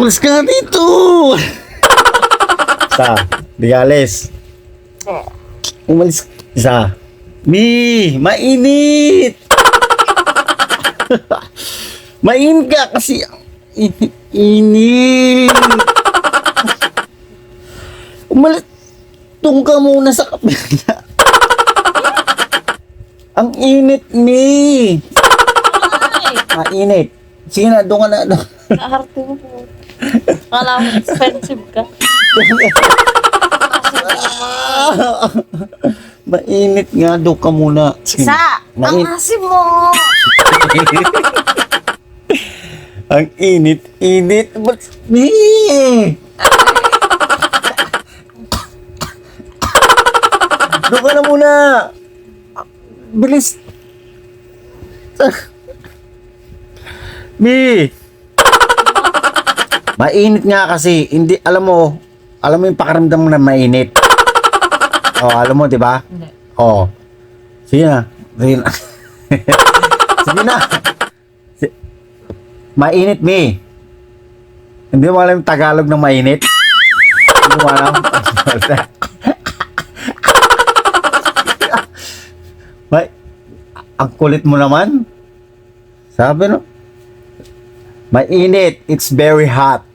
Umalis ka nga dito! Isa, Digales. Umalis. Isa. Mi, mainit! Mainit ka kasi init. Umalis. Tung ka muna sa kapila. Ang init, Mi. Mainit. Sige na, doon ka na. Nakaharte mo po. Akala mo expensive ka. Mainit nga, doon ka muna. Isa! Ang asim mo! Ang init. Ba't, Mi? Doon ka na muna. Bilis. Mi. Mainit nga kasi. Hindi, alam mo yung pakiramdam mo na mainit. Oh, alam mo, di ba? Hindi. Oh. Sige na. Sige na. Sige na. Mainit, Mi. Hindi mo alam yung Tagalog ng mainit? Hindi mo alam? Ang kulit mo naman. Sabi no? Mainit. It's very hot.